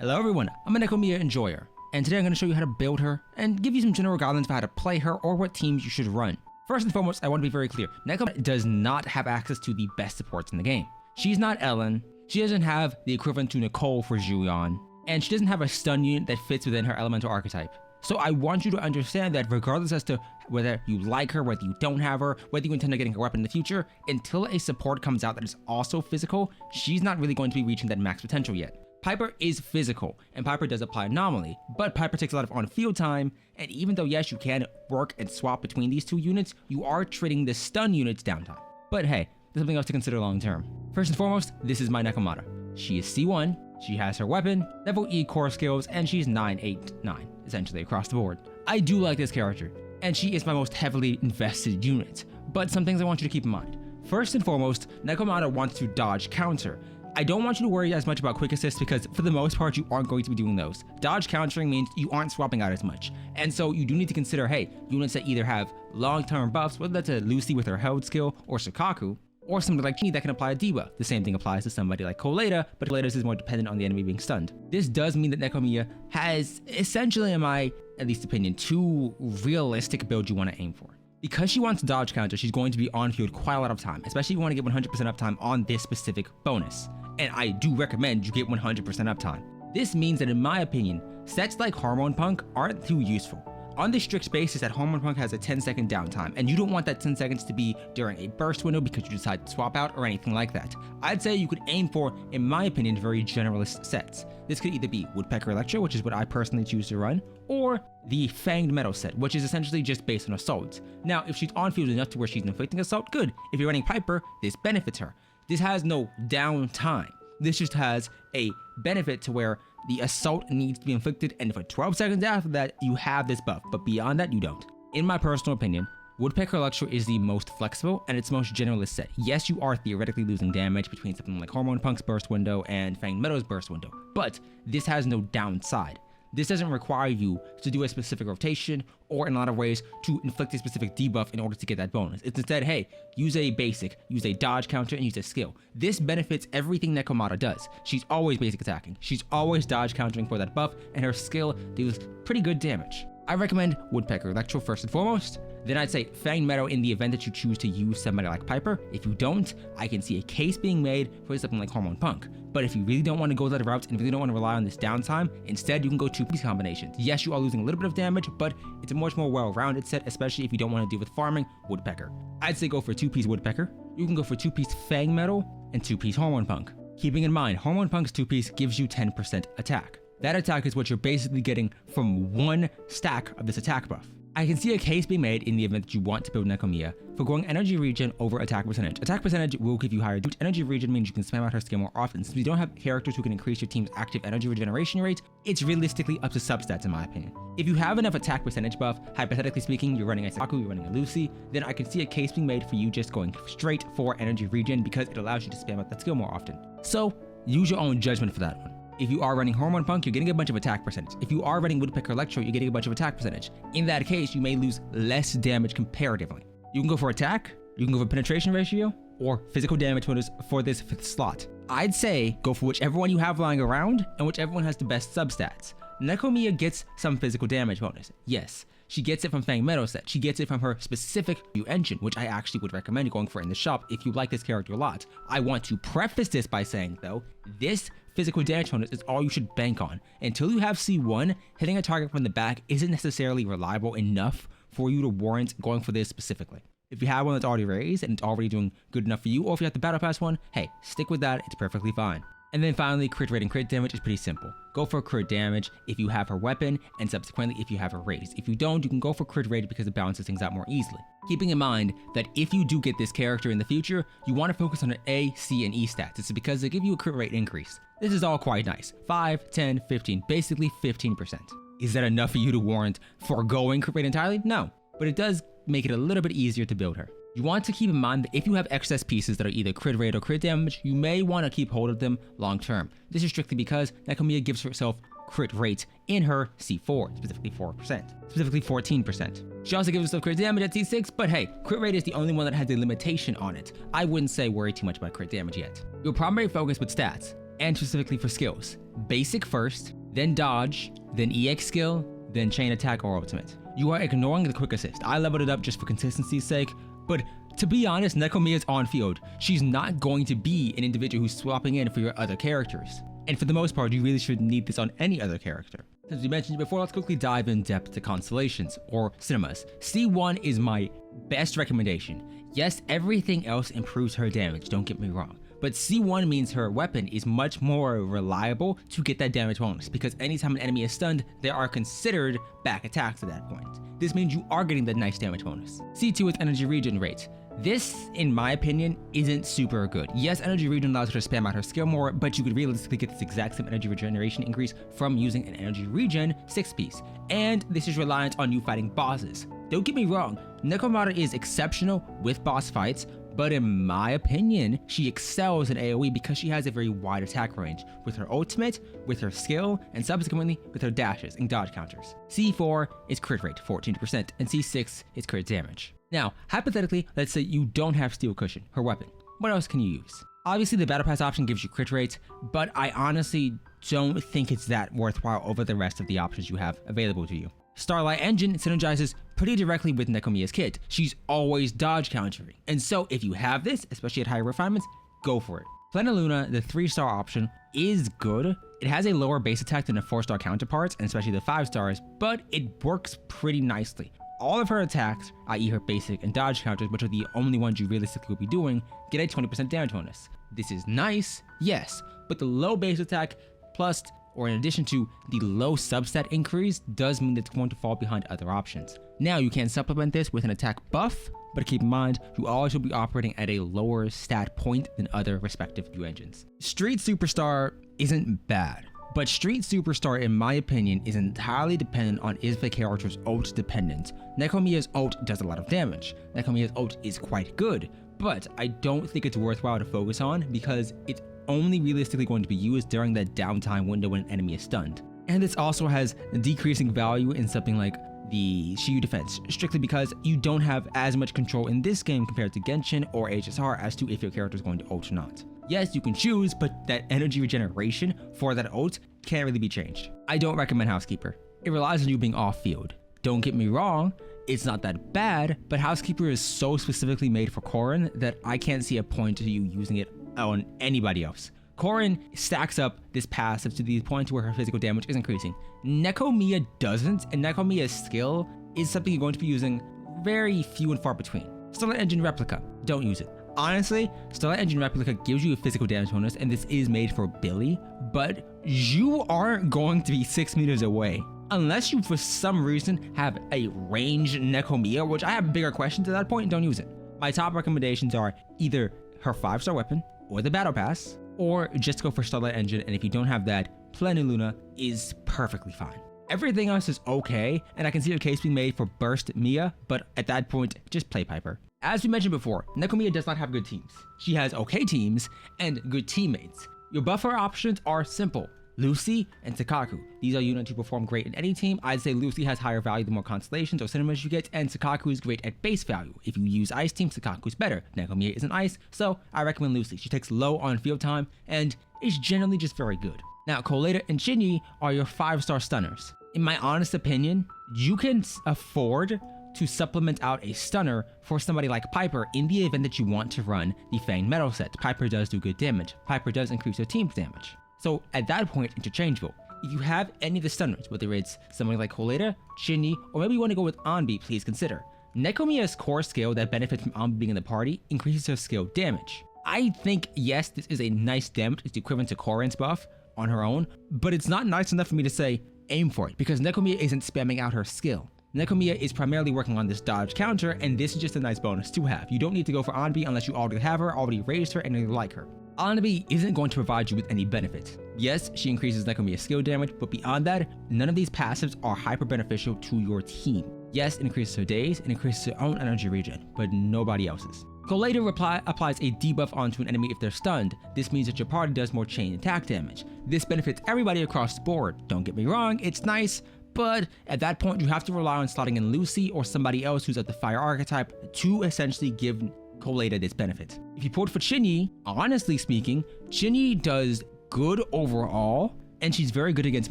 Hello everyone, I'm a Nekomata enjoyer, and today I'm going to show you how to build her and give you some general guidelines for how to play her or what teams you should run. First and foremost, I want to be very clear, Nekomata does not have access to the best supports in the game. She's not Ellen, she doesn't have the equivalent to Nicole for Julian, and she doesn't have a stun unit that fits within her elemental archetype. So I want you to understand that regardless as to whether you like her, whether you don't have her, whether you intend on getting her weapon in the future, until a support comes out that is also physical, she's not really going to be reaching that max potential yet. Piper is physical, and Piper does apply anomaly, but Piper takes a lot of on-field time, and even though yes, you can work and swap between these two units, you are trading the stun unit's downtime. But hey, there's something else to consider long-term. First and foremost, this is my Nekomata. She is C1, she has her weapon, level E core skills, and she's 9, 8, 9, essentially across the board. I do like this character, and she is my most heavily invested unit, but some things I want you to keep in mind. First and foremost, Nekomata wants to dodge counter. I don't want you to worry as much about quick assist because for the most part you aren't going to be doing those. Dodge countering means you aren't swapping out as much. And so you do need to consider, hey, units that either have long-term buffs, whether that's a Lucy with her held skill or Soukaku, or somebody like Chi that can apply a debuff. The same thing applies to somebody like Koleda, but Koleda is more dependent on the enemy being stunned. This does mean that Nekomata has essentially, in my at least opinion, two realistic builds you want to aim for. Because she wants dodge counter, she's going to be on field quite a lot of time, especially if you want to get 100% uptime on this specific bonus. And I do recommend you get 100% uptime. This means that in my opinion, sets like Hormone Punk aren't too useful. On the strict basis that Hormone Punk has a 10-second downtime, and you don't want that 10 seconds to be during a burst window because you decide to swap out or anything like that. I'd say you could aim for, in my opinion, very generalist sets. This could either be Woodpecker Electro, which is what I personally choose to run, or the Fanged Metal set, which is essentially just based on assaults. Now, if she's on field enough to where she's inflicting assault, good. If you're running Piper, this benefits her. This has no downtime. This just has a benefit to where the assault needs to be inflicted, and for 12 seconds after that, you have this buff, but beyond that, you don't. In my personal opinion, Woodpecker Electro is the most flexible and its most generalist set. Yes, you are theoretically losing damage between something like Hormone Punk's burst window and Fanged Metal's burst window, but this has no downside. This doesn't require you to do a specific rotation or in a lot of ways to inflict a specific debuff in order to get that bonus. It's instead, hey, use a basic, use a dodge counter, and use a skill. This benefits everything Nekomata does. She's always basic attacking. She's always dodge countering for that buff, and her skill deals pretty good damage. I recommend Woodpecker Electro first and foremost. Then I'd say Fanged Metal in the event that you choose to use somebody like Piper. If you don't, I can see a case being made for something like Hormone Punk. But if you really don't want to go that route and really don't want to rely on this downtime, instead you can go two-piece combinations. Yes, you are losing a little bit of damage, but it's a much more well-rounded set, especially if you don't want to deal with farming Woodpecker. I'd say go for two-piece Woodpecker. You can go for two-piece Fanged Metal and two-piece Hormone Punk. Keeping in mind, Hormone Punk's two-piece gives you 10% attack. That attack is what you're basically getting from one stack of this attack buff. I can see a case being made in the event that you want to build Nekomata for going energy regen over attack percentage. Attack percentage will give you higher damage. Energy regen means you can spam out her skill more often. Since you don't have characters who can increase your team's active energy regeneration rate, it's realistically up to substats in my opinion. If you have enough attack percentage buff, hypothetically speaking, you're running a Soukaku, you're running a Lucy, then I can see a case being made for you just going straight for energy regen because it allows you to spam out that skill more often. So use your own judgment for that one. If you are running Hormone Punk, you're getting a bunch of attack percentage. If you are running Woodpecker Electro, you're getting a bunch of attack percentage. In that case, you may lose less damage comparatively. You can go for attack, you can go for penetration ratio, or physical damage bonus for this fifth slot. I'd say go for whichever one you have lying around and whichever one has the best substats. Nekomata gets some physical damage bonus, yes. She gets it from Fanged Metal set. She gets it from her specific new engine, which I actually would recommend going for in the shop if you like this character a lot. I want to preface this by saying, though, this physical damage bonus is all you should bank on. Until you have C1, hitting a target from the back isn't necessarily reliable enough for you to warrant going for this specifically. If you have one that's already raised and it's already doing good enough for you, or if you have the Battle Pass one, hey, stick with that, it's perfectly fine. And then finally, crit rate and crit damage is pretty simple. Go for crit damage if you have her weapon, and subsequently if you have her raised. If you don't, you can go for crit rate because it balances things out more easily. Keeping in mind that if you do get this character in the future, you want to focus on her A, C, and E stats. It's because they give you a crit rate increase. This is all quite nice. 5, 10, 15, basically 15%. Is that enough for you to warrant foregoing crit rate entirely? No, but it does make it a little bit easier to build her. You want to keep in mind that if you have excess pieces that are either crit rate or crit damage, you may want to keep hold of them long term. This is strictly because Nekomata gives herself crit rate in her C4, specifically 4%, specifically 14%. She also gives herself crit damage at C6, but hey, crit rate is the only one that has a limitation on it. I wouldn't say worry too much about crit damage yet. Your primary focus with stats and specifically for skills. Basic first, then dodge, then EX skill, then chain attack or ultimate. You are ignoring the quick assist. I leveled it up just for consistency's sake, but to be honest, Nekomiya's on field. She's not going to be an individual who's swapping in for your other characters. And for the most part, you really shouldn't need this on any other character. As we mentioned before, let's quickly dive in depth to Constellations, or Cinemas. C1 is my best recommendation. Yes, everything else improves her damage, don't get me wrong. But C1 means her weapon is much more reliable to get that damage bonus, because anytime an enemy is stunned, they are considered back attacks at that point. This means you are getting that nice damage bonus. C2 is energy regen rate. This, in my opinion, isn't super good. Yes, energy regen allows her to spam out her skill more, but you could realistically get this exact same energy regeneration increase from using an energy regen 6-piece. And this is reliant on you fighting bosses. Don't get me wrong, Nekomata is exceptional with boss fights, but in my opinion, she excels in AoE because she has a very wide attack range with her ultimate, with her skill, and subsequently with her dashes and dodge counters. C4 is crit rate, 14%, and C6 is crit damage. Now, hypothetically, let's say you don't have Steel Cushion, her weapon. What else can you use? Obviously, the Battle Pass option gives you crit rates, but I honestly don't think it's that worthwhile over the rest of the options you have available to you. Starlight Engine synergizes pretty directly with Nekomiya's kit. She's always dodge countering, and so if you have this, especially at higher refinements, go for it. Pleniluna, the 3-star option, is good. It has a lower base attack than the 4-star counterparts, and especially the 5 stars, but it works pretty nicely. All of her attacks, i.e. her basic and dodge counters, which are the only ones you realistically will be doing, get a 20% damage bonus. This is nice, yes, but the low base attack plus or in addition to the low substat increase does mean it's going to fall behind other options. Now you can supplement this with an attack buff, but keep in mind you always will be operating at a lower stat point than other respective new engines. Street Superstar isn't bad, but Street Superstar in my opinion is entirely dependent on is the character's ult dependent. Nekomiya's ult does a lot of damage. Nekomiya's ult is quite good, but I don't think it's worthwhile to focus on because it's only realistically going to be used during that downtime window when an enemy is stunned. And this also has a decreasing value in something like the Shiyu defense, strictly because you don't have as much control in this game compared to Genshin or HSR as to if your character is going to ult or not. Yes, you can choose, but that energy regeneration for that ult can't really be changed. I don't recommend Housekeeper. It relies on you being off-field. Don't get me wrong, it's not that bad, but Housekeeper is so specifically made for Corrin that I can't see a point to you using it on anybody else. Corrin stacks up this passive to the point where her physical damage is increasing. Nekomiya doesn't, and Nekomiya's skill is something you're going to be using very few and far between. Starlight Engine Replica, don't use it. Honestly, Starlight Engine Replica gives you a physical damage bonus, and this is made for Billy, but you aren't going to be 6 meters away. Unless you for some reason have a ranged Nekomiya, which I have bigger questions at that point, don't use it. My top recommendations are either her 5-star weapon, or the Battle Pass, or just go for Starlight Engine, and if you don't have that, Pleniluna is perfectly fine. Everything else is okay, and I can see a case being made for Burst Mia, but at that point, just play Piper. As we mentioned before, Nekomiya does not have good teams. She has okay teams and good teammates. Your buffer options are simple. Lucy and Soukaku. These are units who perform great in any team. I'd say Lucy has higher value the more constellations or cinemas you get, and Soukaku is great at base value. If you use ice team, Soukaku is better. Nekomiya isn't ice, so I recommend Lucy. She takes low on field time and is generally just very good. Now, Koleda and Shinji are your 5-star stunners. In my honest opinion, you can afford to supplement out a stunner for somebody like Piper in the event that you want to run the Fang Metal set. Piper does do good damage. Piper does increase your team's damage. So at that point, interchangeable. If you have any of the stunners, whether it's somebody like Koleda, Shinji, or maybe you want to go with Anby, please consider. Nekomiya's core skill that benefits from Anby being in the party increases her skill damage. I think, yes, this is a nice damage. It's equivalent to Corrin's buff on her own, but it's not nice enough for me to say aim for it because Nekomiya isn't spamming out her skill. Nekomiya is primarily working on this dodge counter, and this is just a nice bonus to have. You don't need to go for Anby unless you already have her, already raised her, and you like her. Anby isn't going to provide you with any benefit. Yes, she increases Nekomiya's skill damage, but beyond that, none of these passives are hyper beneficial to your team. Yes, it increases her days, it increases her own energy regen, but nobody else's. Koleda applies a debuff onto an enemy if they're stunned. This means that your party does more chain attack damage. This benefits everybody across the board. Don't get me wrong, it's nice, but at that point you have to rely on slotting in Lucy or somebody else who's at the fire archetype to essentially give Koleda this benefit. If you pulled for Shinji, honestly speaking, Shinji does good overall, and she's very good against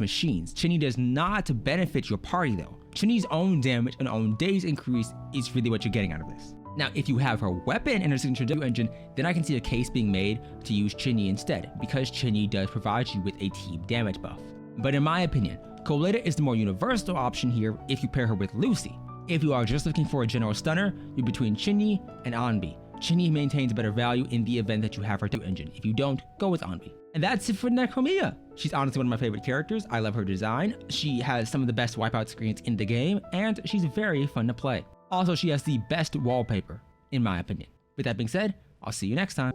machines. Chinny does not benefit your party though. Chinny's own damage and own days increase is really what you're getting out of this. Now, if you have her weapon and her signature W engine, then I can see a case being made to use Chinny instead, because Chinny does provide you with a team damage buff. But in my opinion, Koleda is the more universal option here if you pair her with Lucy. If you are just looking for a general stunner, you're between Chinny and Anby. Chinny maintains better value in the event that you have her W engine. If you don't, go with Anby. And that's it for Nekomata. She's honestly one of my favorite characters. I love her design. She has some of the best wipeout screens in the game, and she's very fun to play. Also, she has the best wallpaper, in my opinion. With that being said, I'll see you next time.